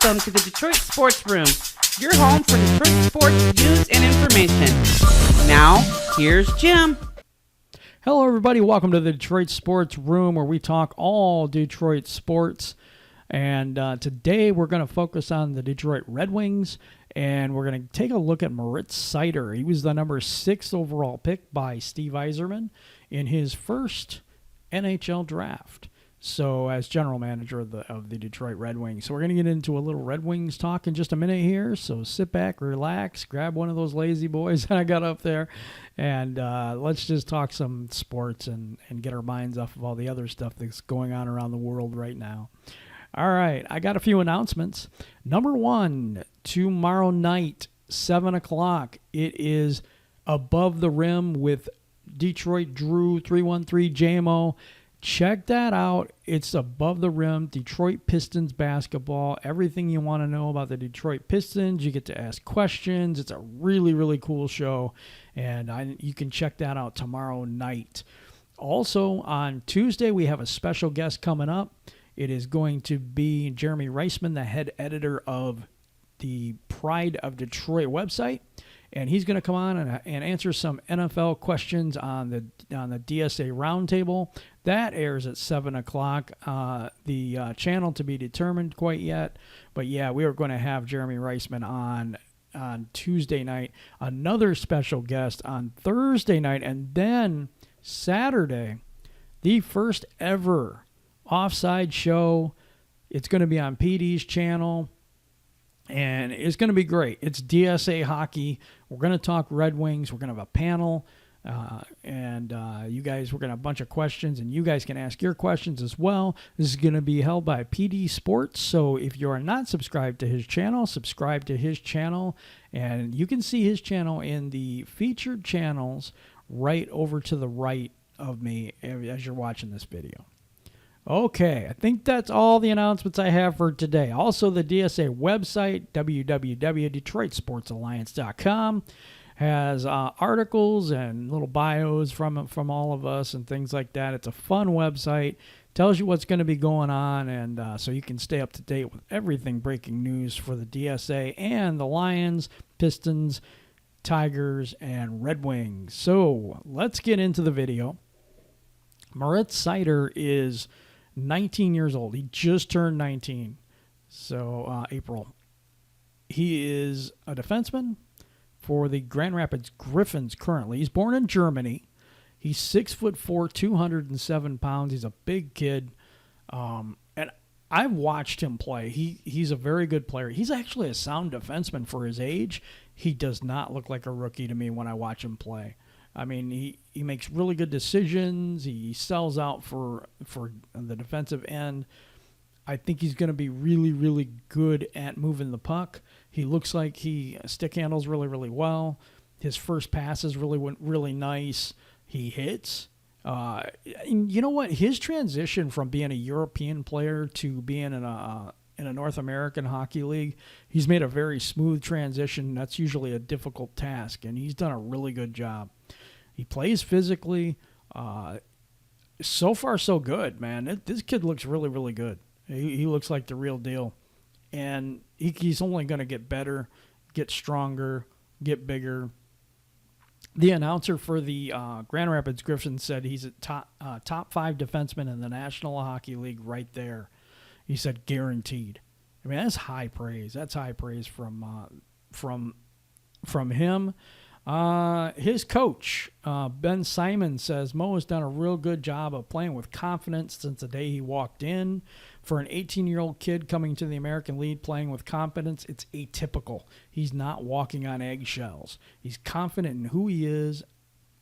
Welcome to the Detroit Sports Room, your home for Detroit sports news and information. Now, here's Jim. Hello, everybody. Welcome to the Detroit Sports Room, where we talk all Detroit sports. And today we're going to focus on the Detroit Red Wings, and we're going to take a look at Moritz Seider. He was the number 6 overall pick by Steve Yzerman in his first NHL draft. So, as general manager of the Detroit Red Wings. So we're going to get into a little Red Wings talk in just a minute here. So sit back, relax, grab one of those lazy boys that I got up there, and let's just talk some sports and get our minds off of all the other stuff that's going on around the world right now. All right, I got a few announcements. Number 1, tomorrow night, 7 o'clock, it is Above the Rim with Detroit Drew 313 JMO. Check that out. It's Above the Rim, Detroit Pistons basketball. Everything you want to know about the Detroit Pistons. You get to ask questions. It's a really, really cool show, and you can check that out tomorrow night. Also, on Tuesday, we have a special guest coming up. It is going to be Jeremy Reisman, the head editor of the Pride of Detroit website. And he's going to come on and answer some NFL questions on the DSA Roundtable. That airs at 7 o'clock. The channel to be determined quite yet. But, yeah, we are going to have Jeremy Reisman on Tuesday night. Another special guest on Thursday night. And then Saturday, the first ever Offside show. It's going to be on PD's channel. And it's going to be great. It's DSA hockey. We're going to talk Red Wings. We're going to have a panel. And you guys, we're going to have a bunch of questions. And you guys can ask your questions as well. This is going to be held by PD Sports. So if you are not subscribed to his channel, subscribe to his channel. And you can see his channel in the featured channels right over to the right of me as you're watching this video. Okay, I think that's all the announcements I have for today. Also, the DSA website, www.detroitsportsalliance.com, has articles and little bios from all of us and things like that. It's a fun website. Tells you what's going to be going on, and so you can stay up to date with everything breaking news for the DSA and the Lions, Pistons, Tigers, and Red Wings. So let's get into the video. Moritz Seider is 19 years old. He just turned 19. So, April. He is a defenseman for the Grand Rapids Griffins currently. He's born in Germany. He's 6'4", 207 pounds. He's a big kid. And I've watched him play. He's a very good player. He's actually a sound defenseman for his age. He does not look like a rookie to me when I watch him play. I mean, he makes really good decisions. He sells out for the defensive end. I think he's going to be really, really good at moving the puck. He looks like he stick handles really, really well. His first passes went really nice. He hits. And you know what? His transition from being a European player to being in a North American Hockey League, he's made a very smooth transition. That's usually a difficult task, and he's done a really good job. He plays physically. So far, so good, man. This kid looks really, really good. He looks like the real deal. And he's only going to get better, get stronger, get bigger. The announcer for the Grand Rapids Griffins said he's a top 5 defenseman in the National Hockey League right there. He said guaranteed. I mean, that's high praise. That's high praise from him. His coach, Ben Simon, says Mo has done a real good job of playing with confidence since the day he walked in. For an 18-year-old kid coming to the American League playing with confidence, it's atypical. He's not walking on eggshells. He's confident in who he is,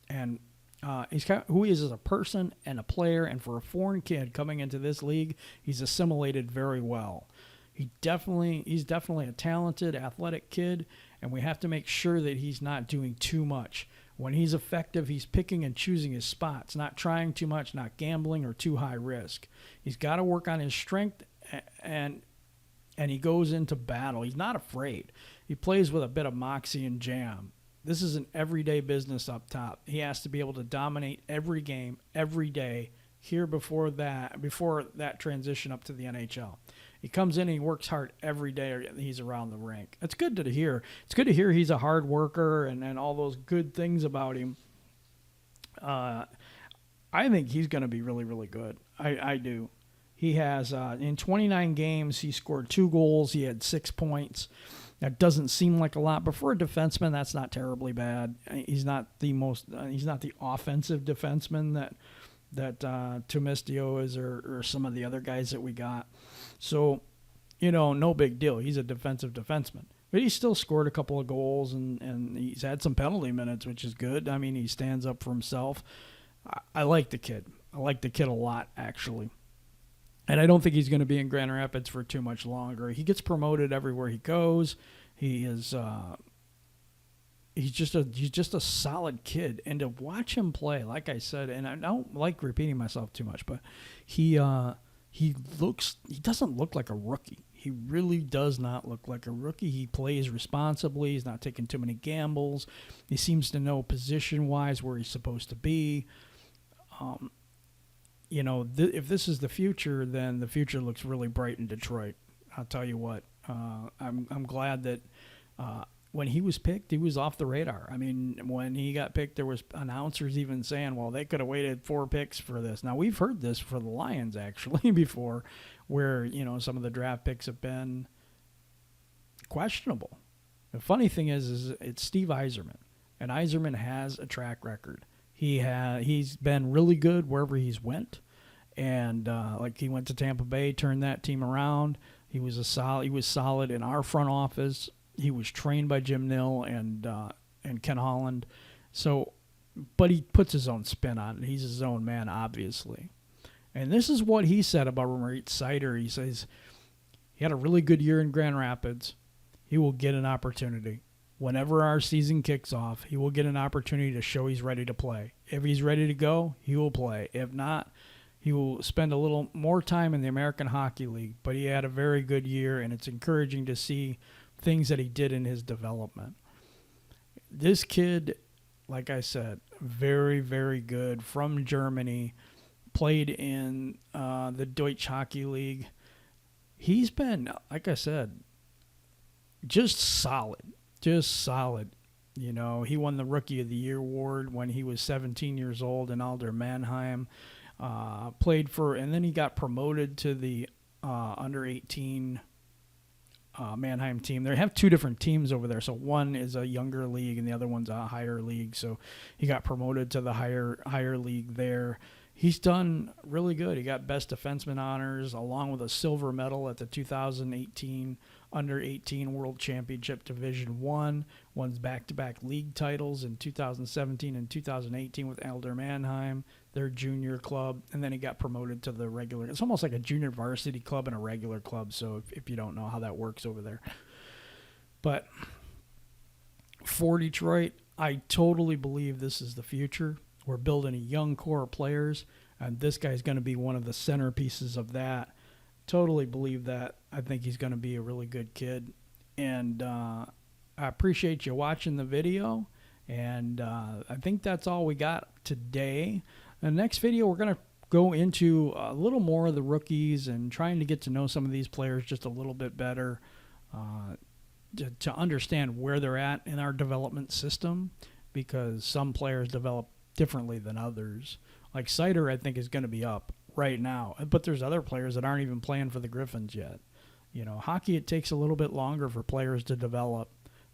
and who he is as a person and a player. And for a foreign kid coming into this league, he's assimilated very well. He's definitely a talented, athletic kid, and we have to make sure that he's not doing too much. When he's effective, he's picking and choosing his spots, not trying too much, not gambling or too high risk. He's got to work on his strength, and he goes into battle. He's not afraid. He plays with a bit of moxie and jam. This is an everyday business up top. He has to be able to dominate every game, every day, here before that transition up to the NHL. He comes in and he works hard every day he's around the rink. It's good to hear. It's good to hear he's a hard worker and all those good things about him. I think he's going to be really, really good. I do. He has, in 29 games, he scored 2 goals. He had 6 points. That doesn't seem like a lot, but for a defenseman, that's not terribly bad. He's not the offensive defenseman that Tomistio is or some of the other guys that we got. So, no big deal. He's a defensive defenseman. But he still scored a couple of goals, and he's had some penalty minutes, which is good. I mean, he stands up for himself. I like the kid. I like the kid a lot, actually. And I don't think he's going to be in Grand Rapids for too much longer. He gets promoted everywhere he goes. He is he's just a solid kid. And to watch him play, like I said, and I don't like repeating myself too much, but he doesn't look like a rookie. He really does not look like a rookie. He plays responsibly. He's not taking too many gambles. He seems to know position-wise where he's supposed to be. If this is the future, then the future looks really bright in Detroit. I'll tell you what. I'm glad that when he was picked, he was off the radar. I mean, when he got picked, there was announcers even saying, well, they could have waited 4 picks for this. Now, we've heard this for the Lions, actually, before, where, some of the draft picks have been questionable. The funny thing is it's Steve Yzerman, and Yzerman has a track record. He's been really good wherever he's went, and he went to Tampa Bay, turned that team around. He was solid in our front office. He was trained by Jim Nill and Ken Holland. So, but he puts his own spin on it. He's his own man, obviously. And this is what he said about Moritz Seider. He says he had a really good year in Grand Rapids. He will get an opportunity. Whenever our season kicks off, he will get an opportunity to show he's ready to play. If he's ready to go, he will play. If not, he will spend a little more time in the American Hockey League. But he had a very good year, and it's encouraging to see things that he did in his development. This kid, like I said, very, very good, from Germany, played in the Deutsche Hockey League. He's been, like I said, just solid. He won the Rookie of the Year award when he was 17 years old in Alder Mannheim. And then he got promoted to the under 18 Mannheim team. They have 2 different teams over there. So one is a younger league and the other one's a higher league. So he got promoted to the higher league there. He's done really good. He got best defenseman honors along with a silver medal at the 2018 Under 18 World Championship Division 1. Won back-to-back league titles in 2017 and 2018 with Alder Mannheim, their junior club. And then he got promoted to the regular. It's almost like a junior varsity club and a regular club. So if you don't know how that works over there. But for Detroit, I totally believe this is the future. We're building a young core of players, and this guy's going to be one of the centerpieces of that. Totally believe that. I think he's going to be a really good kid. And I appreciate you watching the video. And I think that's all we got today. In the next video, we're going to go into a little more of the rookies and trying to get to know some of these players just a little bit better to understand where they're at in our development system, because some players develop differently than others. Like Seider, I think, is going to be up right now, but there's other players that aren't even playing for the Griffins yet. Hockey, it takes a little bit longer for players to develop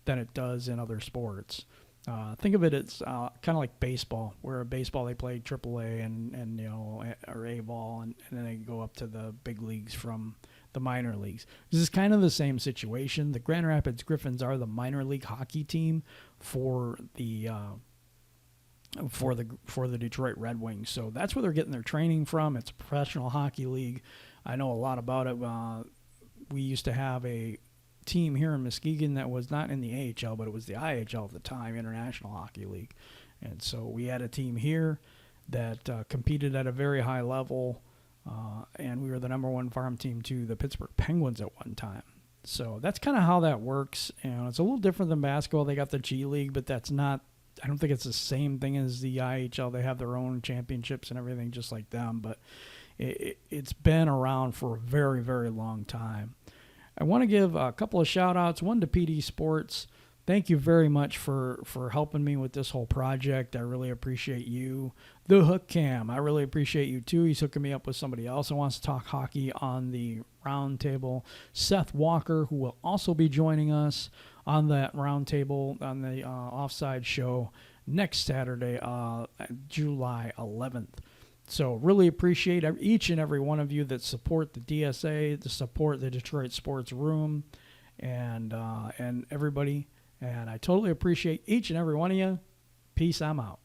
than it does in other sports. Think of it as kind of like baseball, where in baseball they play AAA and or A-ball, and then they go up to the big leagues from the minor leagues. This is kind of the same situation. The Grand Rapids Griffins are the minor league hockey team for the Detroit Red Wings. So that's where they're getting their training from. It's a professional hockey league. I know a lot about it. We used to have a team here in Muskegon that was not in the AHL, but it was the IHL at the time, International Hockey League. And so we had a team here that competed at a very high level, and we were the number 1 farm team to the Pittsburgh Penguins at one time. So that's kind of how that works. It's a little different than basketball. They got the G League, but that's not, I don't think it's the same thing as the IHL. They have their own championships and everything just like them. But it's been around for a very, very long time. I want to give a couple of shout outs. One to PD Sports. Thank you very much for helping me with this whole project. I really appreciate you. The Hook Cam, I really appreciate you too. He's hooking me up with somebody else who wants to talk hockey on the round table. Seth Walker, who will also be joining us on that round table on the Offside show next Saturday, July 11th. So really appreciate each and every one of you that support the DSA, that support the Detroit Sports Room, and everybody. And I totally appreciate each and every one of you. Peace, I'm out.